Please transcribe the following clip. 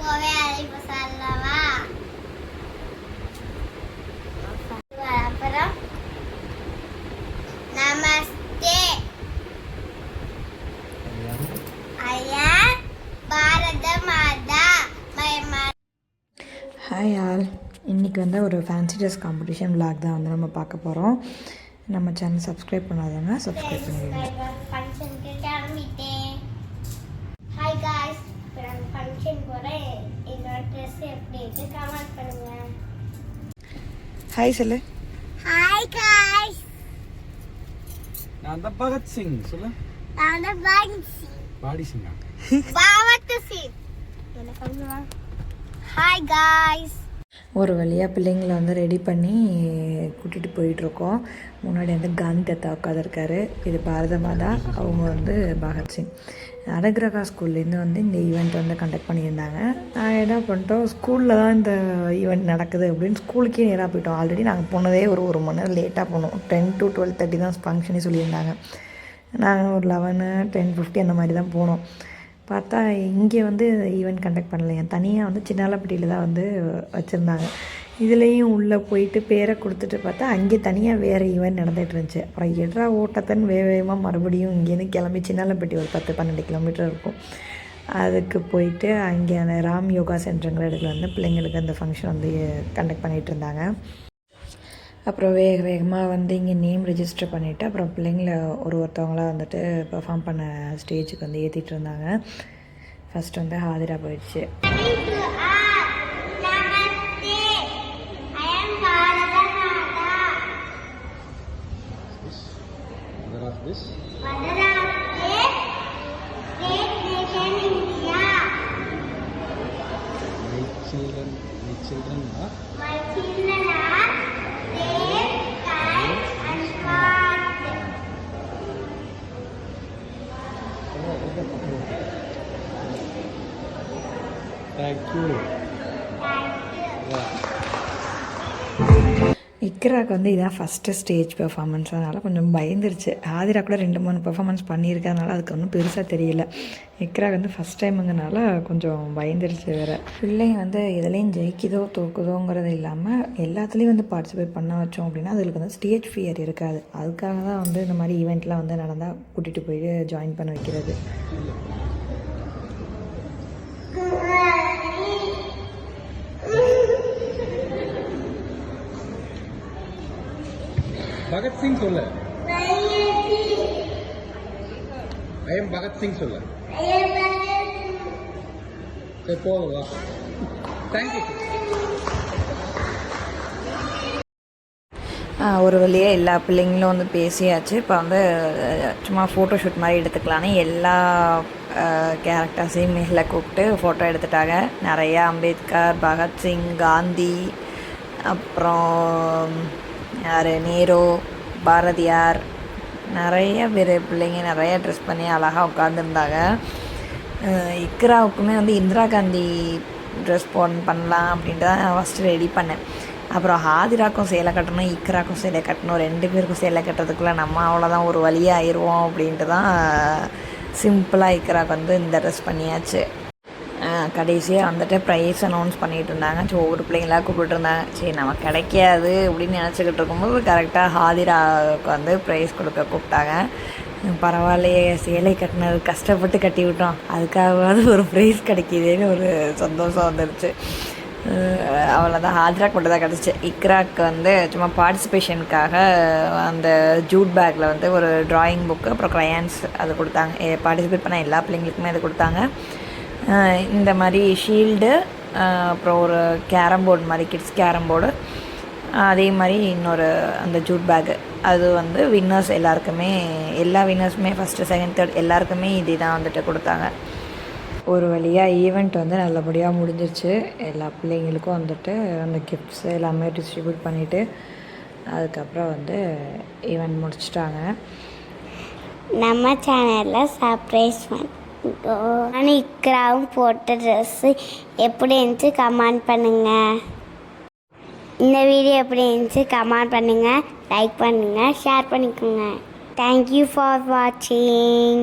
கோவை அழைப்பு சொல்லவா? அப்புறம் நமஸ்தே ஐயா பாரத மாதா ஹாய் ஆல், இன்றைக்கி வந்து ஒரு ஃபேன்சி ட்ரெஸ் காம்படிஷன் விளாக் தான் வந்து நம்ம பார்க்க போகிறோம். நம்ம சேனல் சப்ஸ்கிரைப் பண்ணாதவங்க சப்ஸ்கிரைப் பண்ணிடுங்க. ஃபங்க்ஷனுக்கு கிளம்பிட்டேன். ஹாய் காய்ஸ், இப்போ நான் ஃபங்க்ஷன் போகிறேன். என்னோட ட்ரெஸ் எப்படி இருக்கு கமெண்ட் பண்ணுங்க. ஹாய் சொல்லு. ஹாய் காய்ஸ், நான் தான் பகத் சிங். சொல்லு. நான் தான் பகத் சிங். பாடி சிங்கா? பாவத் சிங். என்ன பண்ணுவா? Hi guys. ஒரு வழியாக பிள்ளைங்களை வந்து ரெடி பண்ணி கூட்டிகிட்டு போயிட்டுருக்கோம். முன்னாடி வந்து காந்தி தாத்தா உட்காந்துருக்காரு. இது பாரத மாதா, அவங்க வந்து பகத்சிங். அனுகிரகா ஸ்கூல்லேருந்து வந்து இந்த ஈவெண்ட் வந்து கண்டக்ட் பண்ணியிருந்தாங்க. நான் என்ன பண்ணிட்டோம், ஸ்கூலில் தான் இந்த ஈவெண்ட் நடக்குது அப்படின்னு ஸ்கூலுக்கே நேராக போயிட்டோம். ஆல்ரெடி நாங்கள் போனதே ஒரு மணி நேரம் லேட்டாக போனோம். 10 to 12:30 தான் ஃபங்க்ஷனே சொல்லியிருந்தாங்க. நாங்கள் ஒரு 11, 10:50 அந்த மாதிரி தான் போனோம். பார்த்தா இங்கே வந்து ஈவெண்ட் கண்டக்ட் பண்ணலைங்க. தனியாக வந்து சின்னாலப்பட்டியில் தான் வந்து வச்சுருந்தாங்க. இதுலேயும் உள்ளே போயிட்டு பேரை கொடுத்துட்டு பார்த்தா அங்கே தனியாக வேறு ஈவெண்ட் நடந்துகிட்டு இருந்துச்சு. அப்புறம் எட்ரா ஓட்டத்தன்னு வேகமாக மறுபடியும் இங்கேருந்து கிளம்பி சின்னாலப்பட்டி ஒரு 10-12 கிலோமீட்டர் இருக்கும். அதுக்கு போயிட்டு அங்கே அந்த ராம் யோகா சென்டருங்கிற இடத்துல வந்து பிள்ளைங்களுக்கு அந்த ஃபங்க்ஷன் வந்து கண்டக்ட் பண்ணிகிட்டு இருந்தாங்க. அப்புறம் வேகமாக வந்து இங்கே நேம் ரெஜிஸ்டர் பண்ணிவிட்டு அப்புறம் பிள்ளைங்கள ஒருத்தவங்களாக வந்துட்டு பெர்ஃபார்ம் பண்ண ஸ்டேஜுக்கு வந்து ஏற்றிட்டு இருந்தாங்க. ஃபஸ்ட்டு வந்து ஹாதிரா போயிடுச்சு. Thank you. இக்ராக்கு வந்து இதான் ஃபஸ்ட்டு ஸ்டேஜ் பெர்ஃபார்மன்ஸ், அதனால் கொஞ்சம் பயந்துருச்சு. ஆதிரா கூட 2-3 பெர்ஃபார்மன்ஸ் பண்ணியிருக்கறதுனால அதுக்கு ஒன்றும் பெருசாக தெரியல. இக்ராக்கு வந்து ஃபஸ்ட் டைமுங்கனால கொஞ்சம் பயந்துருச்சு வேறு. பிள்ளைங்க வந்து எதுலேயும் ஜெயிக்குதோ தோக்குதோங்கிறது இல்லாமல் எல்லாத்துலேயும் வந்து பார்ட்டிசிபேட் பண்ண வச்சோம் அப்படின்னா அதுக்கு வந்து ஸ்டேஜ் ஃபியர் இருக்காது. அதுக்காக தான் வந்து இந்த மாதிரி ஈவெண்ட்லாம் வந்து நடந்தால் கூட்டிகிட்டு போயிட்டு ஜாயின் பண்ண வைக்கிறது. பகத் சிங் சொல்ல. ஐ எம் பகத் சிங் சொல்ல. சரி போதும் வா. தேங்க்யூ. ஒரு வழியாக எல்லா பிள்ளைங்களும் வந்து பேசியாச்சு. இப்போ வந்து சும்மா ஃபோட்டோ ஷூட் மாதிரி எடுத்துக்கலான்னு எல்லா கேரக்டர்ஸையும் மேலே கூப்பிட்டு ஃபோட்டோ எடுத்துட்டாங்க. நிறையா அம்பேத்கர், பகத்சிங், காந்தி, அப்புறம் யார் நேரு, பாரதியார், நிறைய பேர் பிள்ளைங்க நிறைய ட்ரெஸ் பண்ணி அழகாக உட்காந்துருந்தாங்க. இக்ராவுக்குமே வந்து இந்திரா காந்தி ட்ரெஸ் பண்ணலாம் அப்படின்ட்டு தான் ஃபஸ்ட்டு ரெடி பண்ணேன். அப்புறம் ஹாதிராக்கும் சேலை கட்டணும், இக்ராக்கும் சேலை கட்டணும். 2 பேருக்கும் சேலை கட்டுறதுக்குள்ளே நம்ம அவ்வளோதான் ஒரு வழியாக ஆயிடுவோம் அப்படின்ட்டு தான் சிம்பிளாக இக்ராக்கு வந்து இந்த ட்ரெஸ் பண்ணியாச்சு. கடைசியாக வந்துட்டு ப்ரைஸ் அனௌன்ஸ் பண்ணிகிட்டு இருந்தாங்க. ஸோ ஒவ்வொரு பிள்ளைங்களாக கூப்பிட்டுருந்தாங்க. சரி நமக்கு கிடைக்காது அப்படின்னு நினச்சிக்கிட்டு இருக்கும்போது கரெக்டாக ஹாதிராவுக்கு வந்து ப்ரைஸ் கொடுக்க கூப்பிட்டாங்க. பரவாயில்லையே, சேலை கட்டினது கஷ்டப்பட்டு கட்டி விட்டோம், அதுக்காகவாது ஒரு ப்ரைஸ் கிடைக்கிதுன்னு ஒரு சந்தோஷம் வந்துடுச்சு. அவ்வளோதான், ஹாதிராக்கு மட்டும் தான் கிடச்சிச்சு. இக்ராக்கு வந்து சும்மா பார்ட்டிசிபேஷனுக்காக அந்த ஜூட் பேக்கில் வந்து ஒரு ட்ராயிங் புக்கு அப்புறம் க்ரையான்ஸ் அது கொடுத்தாங்க. பார்ட்டிசிபேட் பண்ண எல்லா பிள்ளைங்களுக்குமே அது கொடுத்தாங்க. இந்த மாதிரி ஷீல்டு, அப்புறம் ஒரு கேரம் போர்டு மாதிரி கிட்ஸ் கேரம் போர்டு, அதே மாதிரி இன்னொரு அந்த ஜூட் பேக்கு, அது வந்து வின்னர்ஸ் எல்லாருக்குமே, எல்லா வின்னர்ஸுமே ஃபஸ்ட்டு, செகண்ட், தேர்ட் எல்லாருக்குமே இதே தான் வந்துட்டு கொடுத்தாங்க. ஒரு வழியாக ஈவெண்ட் வந்து நல்லபடியாக முடிஞ்சிருச்சு. எல்லா பிள்ளைங்களுக்கும் வந்துட்டு அந்த கிஃப்ட்ஸ் எல்லாமே டிஸ்ட்ரிபியூட் பண்ணிவிட்டு அதுக்கப்புறம் வந்து ஈவெண்ட் முடிச்சிட்டாங்க. நம்ம சேனலில் சர்ப்ரைஸ் நான் இக்ராவும் போட்ட ட்ரெஸ்ஸு எப்படி இருந்துச்சு கமெண்ட் பண்ணுங்கள். இந்த வீடியோ எப்படி இருந்துச்சு கமெண்ட் பண்ணுங்கள், லைக் பண்ணுங்கள், ஷேர் பண்ணிக்கோங்க. தேங்க்யூ ஃபார் வாட்சிங்.